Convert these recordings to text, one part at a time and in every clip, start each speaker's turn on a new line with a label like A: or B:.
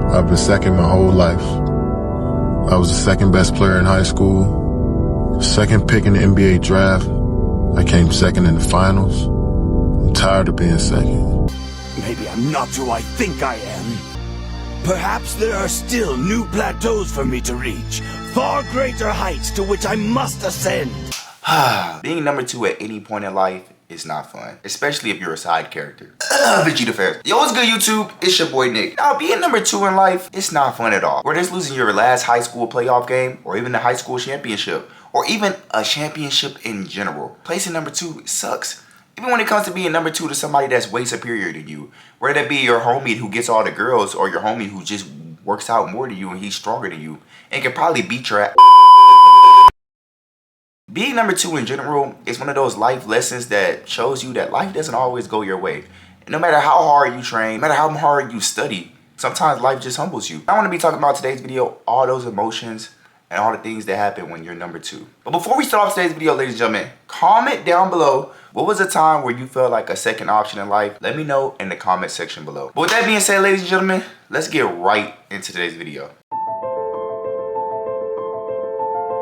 A: I've been second my whole life. I was the second best player in high school, second pick in the NBA draft. I came second in the finals. I'm tired of being second.
B: Maybe I'm not who I think I am. Perhaps there are still new plateaus for me to reach, far greater heights to which I must ascend.
C: Being number 2 at any point in life is not fun, especially if you're a side character. Vegeta fans. Yo, what's good, YouTube? It's your boy Nick. Now, being number 2 in life, it's not fun at all. Whether it's losing your last high school playoff game, or even the high school championship, or even a championship in general, placing number 2 sucks. Even when it comes to being number 2 to somebody that's way superior to you, whether that be your homie who gets all the girls, or your homie who just works out more than you and he's stronger than you, and can probably beat your ass. Being number 2 in general is one of those life lessons that shows you that life doesn't always go your way. And no matter how hard you train, no matter how hard you study, sometimes life just humbles you. I want to be talking about today's video, all those emotions and all the things that happen when you're number 2. But before we start off today's video, ladies and gentlemen, comment down below, what was a time where you felt like a second option in life? Let me know in the comment section below. But with that being said, ladies and gentlemen, let's get right into today's video.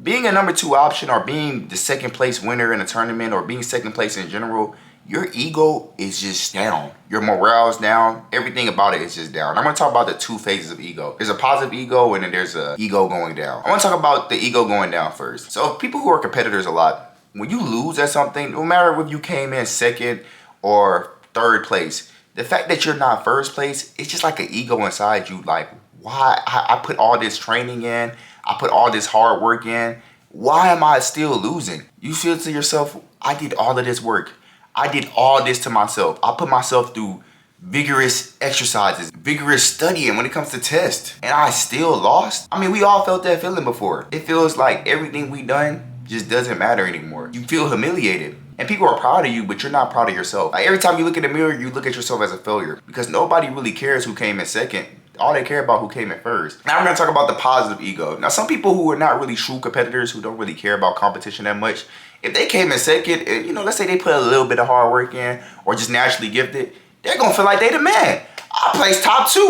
C: Being a number 2 option, or being the second place winner in a tournament, or being second place in general, your ego is just down. Your morale's down. Everything about it is just down. I'm gonna talk about the 2 phases of ego. There's a positive ego, and then there's a ego going down. I wanna talk about the ego going down first. So people who are competitors a lot, when you lose at something, no matter if you came in second or third place, the fact that you're not first place, it's just like an ego inside you. Like, why? I put all this training in. I put all this hard work in. Why am I still losing? You feel to yourself, I did all of this work. I did all this to myself. I put myself through vigorous exercises, vigorous studying when it comes to tests, and I still lost? I mean, we all felt that feeling before. It feels like everything we done just doesn't matter anymore. You feel humiliated. And people are proud of you, but you're not proud of yourself. Like, every time you look in the mirror, you look at yourself as a failure, because nobody really cares who came in second. All they care about who came in first. Now we're gonna talk about the positive ego. Now, some people who are not really true competitors, who don't really care about competition that much, if they came in second, you know, let's say they put a little bit of hard work in, or just naturally gifted, they're gonna feel like they the man. I placed top 2.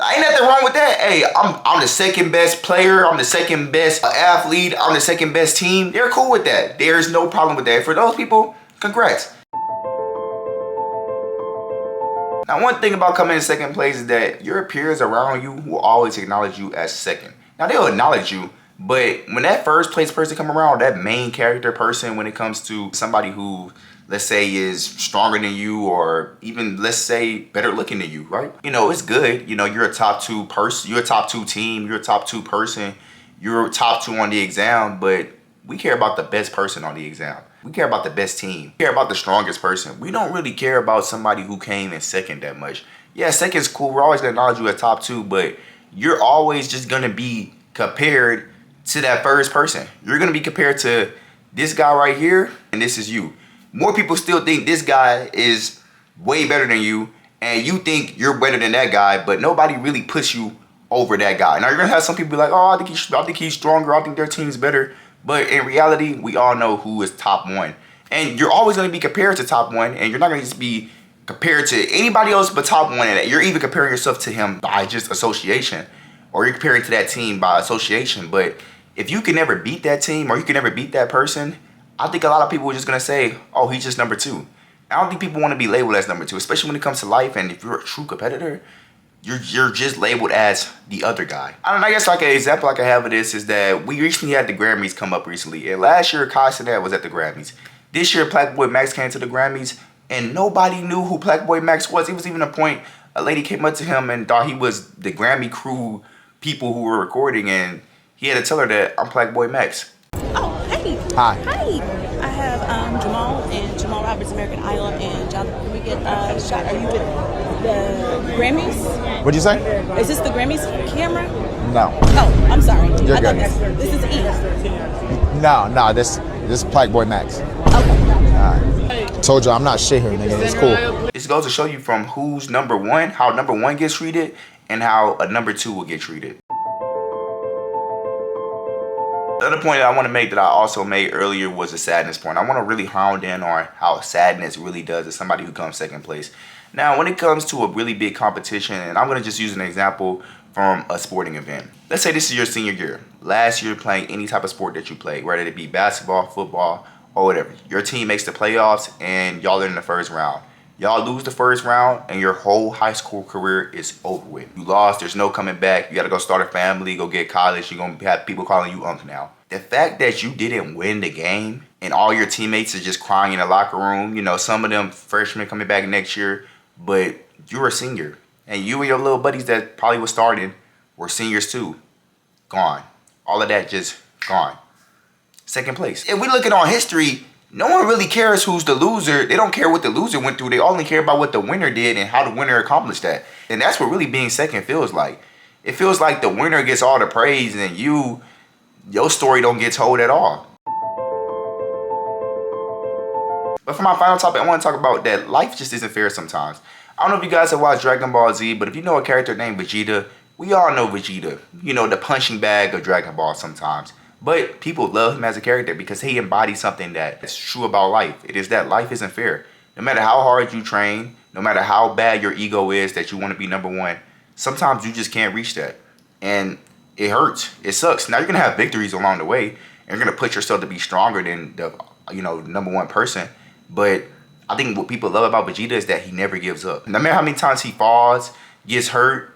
C: Ain't nothing wrong with that. Hey, I'm the second best player. I'm the second best athlete. I'm the second best team. They're cool with that. There's no problem with that. For those people, congrats. Now, one thing about coming in second place is that your peers around you will always acknowledge you as second. Now, they'll acknowledge you, but when that first place person come around, that main character person, when it comes to somebody who, let's say, is stronger than you, or even, let's say, better looking than you, right? You know, it's good. You know, you're a top 2 person, you're a top 2 team, you're a top 2 person, you're a top 2 on the exam, but we care about the best person on the exam. We care about the best team. We care about the strongest person. We don't really care about somebody who came in second that much. Yeah, second's cool. We're always gonna acknowledge you at top 2, but you're always just gonna be compared to that first person. You're gonna be compared to this guy right here, and this is you. More people still think this guy is way better than you, and you think you're better than that guy, but nobody really puts you over that guy. Now, you're gonna have some people be like, oh, I think he's stronger. I think their team's better. But in reality, we all know who is top 1. And you're always going to be compared to top 1. And you're not going to just be compared to anybody else but top 1. And you're even comparing yourself to him by just association. Or you're comparing to that team by association. But if you can never beat that team, or you can never beat that person, I think a lot of people are just going to say, oh, he's just number 2. I don't think people want to be labeled as number 2, especially when it comes to life. And if you're a true competitor, you're just labeled as the other guy. I guess like an example I can have of this is that we recently had the Grammys come up recently. And last year, Kai Cenat was at the Grammys. This year, Plaque Max came to the Grammys, and nobody knew who Plaque Max was. It was even a point a lady came up to him and thought he was the Grammy crew people who were recording, and he had to tell her that I'm Plaque Max.
D: Oh, hey.
E: Hi.
D: Hi. I have Jamal and Jamal Roberts, American Idol, and Jonathan. Can we get a shot? Are you with the Grammys?
E: What'd you say?
D: Is this the Grammys camera?
E: No.
D: Oh, I'm sorry.
E: You're
D: I
E: good.
D: thought this is E.
E: No, this is Plaque Boy Max.
D: Okay.
E: Told you I'm not shit here, nigga. It's cool.
C: This goes to show you from who's number 1, how number 1 gets treated, and how a number 2 will get treated. The other point that I want to make that I also made earlier was the sadness point. I want to really hound in on how sadness really does to somebody who comes second place. Now, when it comes to a really big competition, and I'm going to just use an example from a sporting event. Let's say this is your senior year. Last year playing any type of sport that you play, whether it be basketball, football, or whatever. Your team makes the playoffs and y'all are in the first round. Y'all lose the first round and your whole high school career is over with. You lost, there's no coming back. You gotta go start a family, go get college. You're gonna have people calling you uncle now. The fact that you didn't win the game and all your teammates are just crying in the locker room, you know, some of them freshmen coming back next year, but you're a senior. And you and your little buddies that probably was starting were seniors too. Gone. All of that just gone. Second place. If we look at our history, no one really cares who's the loser. They don't care what the loser went through. They only care about what the winner did and how the winner accomplished that. And that's what really being second feels like. It feels like the winner gets all the praise and your story don't get told at all. But for my final topic, I want to talk about that life just isn't fair sometimes. I don't know if you guys have watched Dragon Ball Z, but if you know a character named Vegeta, we all know Vegeta. You know, the punching bag of Dragon Ball sometimes. But people love him as a character because he embodies something that is true about life. It is that life isn't fair. No matter how hard you train, no matter how bad your ego is that you want to be number one, sometimes you just can't reach that. And it hurts. It sucks. Now you're going to have victories along the way. And you're going to put yourself to be stronger than the number one person. But I think what people love about Vegeta is that he never gives up. No matter how many times he falls, gets hurt,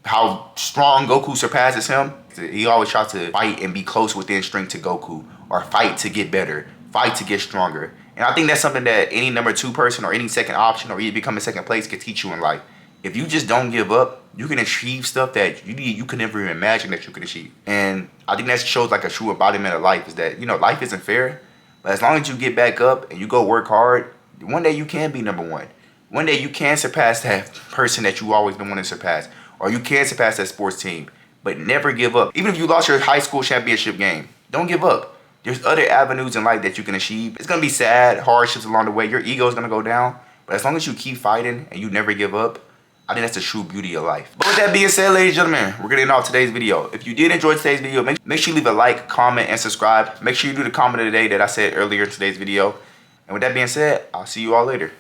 C: how strong Goku surpasses him, he always tries to fight and be close within strength to Goku, or fight to get better, fight to get stronger. And I think that's something that any number two person or any second option or even becoming second place can teach you in life. If you just don't give up, you can achieve stuff that you could never even imagine that you could achieve. And I think that shows like a true embodiment of life is that, life isn't fair, but as long as you get back up and you go work hard, one day you can be number one. One day you can surpass that person that you always been wanting to surpass. Or you can surpass that sports team. But never give up. Even if you lost your high school championship game, don't give up. There's other avenues in life that you can achieve. It's going to be sad, hardships along the way. Your ego is going to go down. But as long as you keep fighting and you never give up, I think that's the true beauty of life. But with that being said, ladies and gentlemen, we're going to end off today's video. If you did enjoy today's video, make sure you leave a like, comment, and subscribe. Make sure you do the comment of the day that I said earlier in today's video. And with that being said, I'll see you all later.